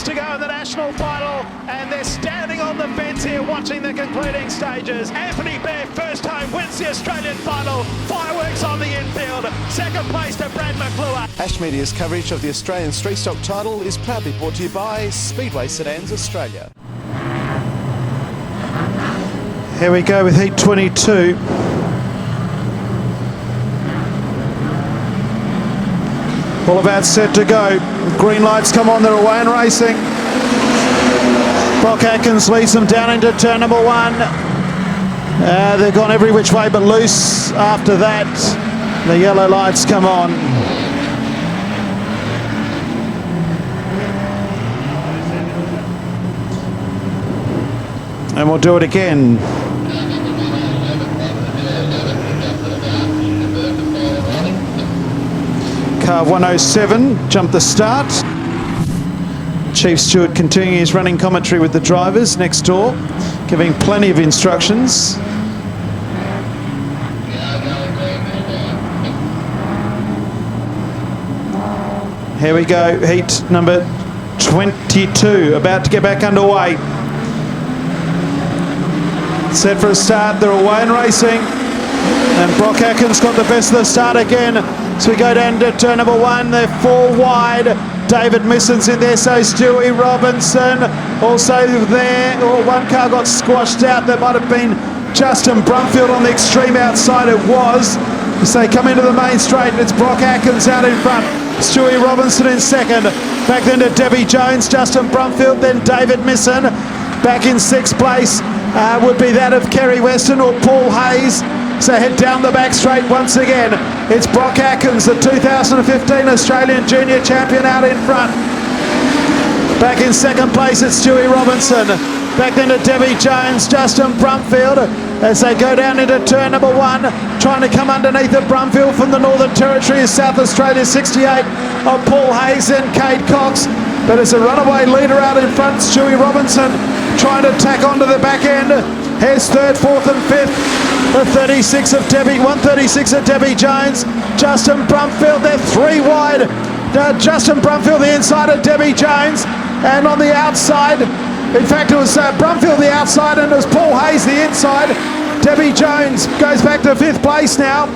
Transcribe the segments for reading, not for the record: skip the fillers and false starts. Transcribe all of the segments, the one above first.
to go in the national final, and they're standing on the fence here watching the concluding stages. Anthony Bear, first time, wins the Australian final. Fireworks on the infield. Second place to Brad McClure. Ash Media's coverage of the Australian Street Stock title is proudly brought to you by Speedway Sedans Australia. Here we go with heat 22. All about set to go. Green lights come on, they're away and racing. Brock Atkins leads them down into turn number one. They've gone every which way but loose. After that, the yellow lights come on. And we'll do it again. Car 107 jumped the start. Chief Stewart continuing his running commentary with the drivers next door, giving plenty of instructions. Here we go, heat number 22, about to get back underway. Set for a start, they're away and racing. And Brock Atkins got the best of the start again. So we go down to turn number one, they're four wide. David Misson's in there, so Stewie Robinson also there. One car got squashed out. There might have been Justin Brumfield on the extreme outside. It was. So they come into the main straight. It's Brock Atkins out in front. Stewie Robinson in second. Back then to Debbie Jones, Justin Brumfield, then David Misson. Back in sixth place would be that of Kerry Weston or Paul Hayes. So head down the back straight once again. It's Brock Atkins, the 2015 Australian Junior Champion, out in front. Back in second place, it's Stewie Robinson. Back then to Debbie Jones, Justin Brumfield, as they go down into turn number one, trying to come underneath of Brumfield from the Northern Territory of South Australia, 68 of Paul Hayes and Cade Cox. But it's a runaway leader out in front, Stewie Robinson, trying to tack onto the back end. Here's third, fourth and fifth. The 136 of Debbie Jones. Justin Brumfield, they're three wide. Justin Brumfield the inside of Debbie Jones, and on the outside, in fact it was Brumfield the outside and it was Paul Hayes the inside. Debbie Jones goes back to fifth place now.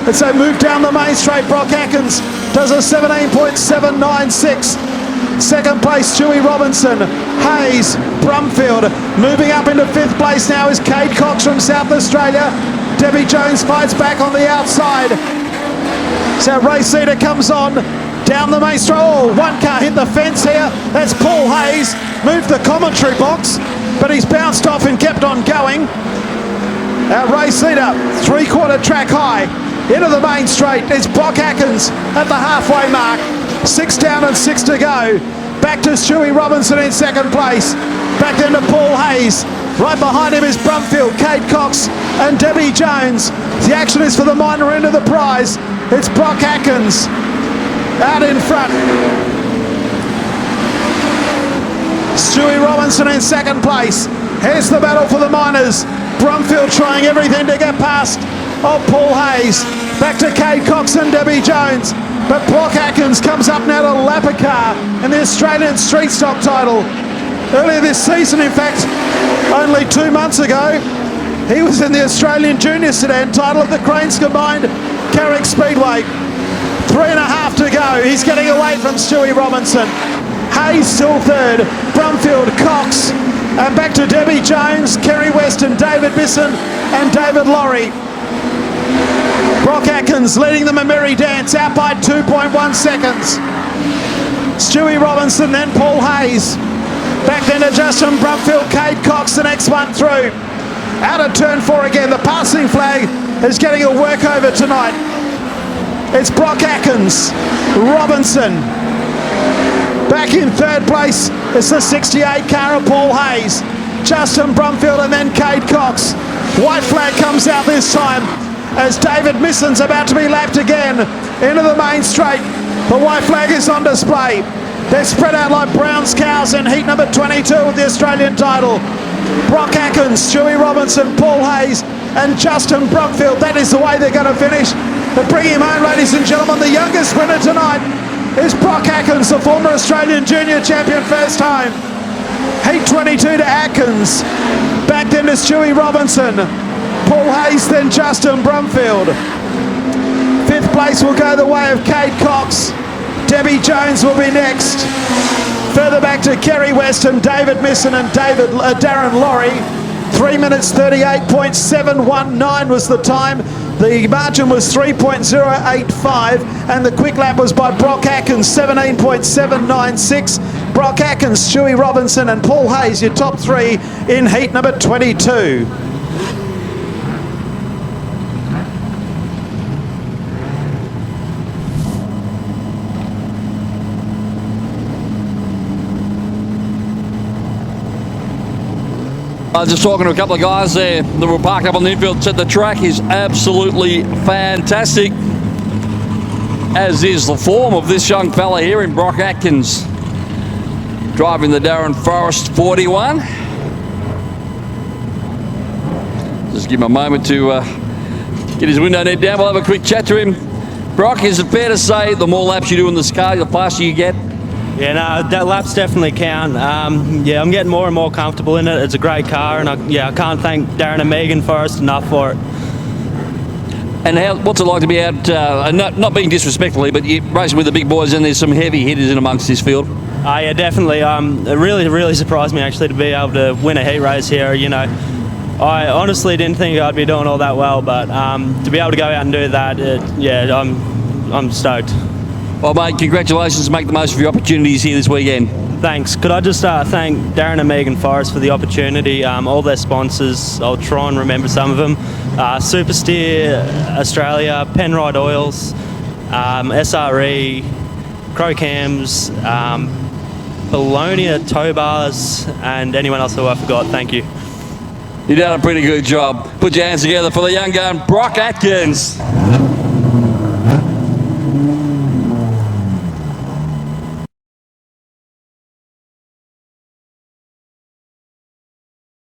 And so move down the main straight. Brock Atkins does a 17.796. Second place, Stewie Robinson. Hayes, Brumfield. Moving up into fifth place now is Cade Cox from South Australia. Debbie Jones fights back on the outside. So race leader comes on down the main straight. Oh, one car hit the fence here. That's Paul Hayes. Moved the commentary box, but he's bounced off and kept on going. Our race leader, three-quarter track high. Into the main straight. It's Brock Atkins at the halfway mark. 6 down and 6 to go. Back to Stewie Robinson in second place. Back then to Paul Hayes. Right behind him is Brumfield, Cade Cox and Debbie Jones. The action is for the minor end of the prize. It's Brock Atkins out in front. Stewie Robinson in second place. Here's the battle for the minors. Brumfield trying everything to get past Paul Hayes. Back to Cade Cox and Debbie Jones. But Brock Atkins comes up now to lap a car in the Australian Street Stock title. Earlier this season, in fact, only 2 months ago, he was in the Australian Junior Sedan title at the Cranes Combined Carrick Speedway. 3.5 to go. He's getting away from Stewie Robinson. Hayes still third. Brumfield, Cox, and back to Debbie Jones, Kerry Weston, David Bisson, and David Laurie. Brock Atkins leading them a merry dance out by 2.1 seconds. Stewie Robinson, then Paul Hayes. Back then to Justin Brumfield, Cade Cox, the next one through. Out of turn 4 again. The passing flag is getting a workover tonight. It's Brock Atkins, Robinson. Back in third place, it's the 68 car of Paul Hayes. Justin Brumfield and then Cade Cox. White flag comes out this time as David Misson's about to be lapped again into the main straight. The white flag is on display. They're spread out like Brown's cows in heat number 22 of the Australian title. Brock Atkins, Stewie Robinson, Paul Hayes and Justin Brumfield. That is the way they're going to finish. But bring him home, ladies and gentlemen, the youngest winner tonight is Brock Atkins, the former Australian junior champion, first time. Heat 22 to Atkins. Back then to Stewie Robinson. Paul Hayes, then Justin Brumfield. Fifth place will go the way of Kate Cox. Debbie Jones will be next. Further back to Kerry Weston, David Misson and Darren Laurie. 3 minutes 38.719 was the time. The margin was 3.085 and the quick lap was by Brock Atkins, 17.796. Brock Atkins, Stewie Robinson and Paul Hayes, your top three in heat number 22. I was just talking to a couple of guys there that were parked up on the infield. Said the track is absolutely fantastic, as is the form of this young fella here in Brock Atkins, driving the Darren Forrest 41. Just give him a moment to get his window net down. We'll have a quick chat to him. Brock, is it fair to say the more laps you do in this car, the faster you get? Yeah, no, that laps definitely count. Yeah, I'm getting more and more comfortable in it. It's a great car, and I can't thank Darren and Megan Forrest enough for it. And what's it like to be out, not being disrespectfully, but you're racing with the big boys and there's some heavy hitters in amongst this field? Yeah, definitely. It really surprised me actually to be able to win a heat race here. You know, I honestly didn't think I'd be doing all that well, but to be able to go out and do that, I'm stoked. Well, mate, congratulations. Make the most of your opportunities here this weekend. Thanks. Could I just thank Darren and Megan Forrest for the opportunity, all their sponsors. I'll try and remember some of them. Supersteer Australia, Penrite Oils, SRE, Crow Cams, Bologna Tow Bars, and anyone else who I forgot. Thank you. You've done a pretty good job. Put your hands together for the young gun, Brock Atkins.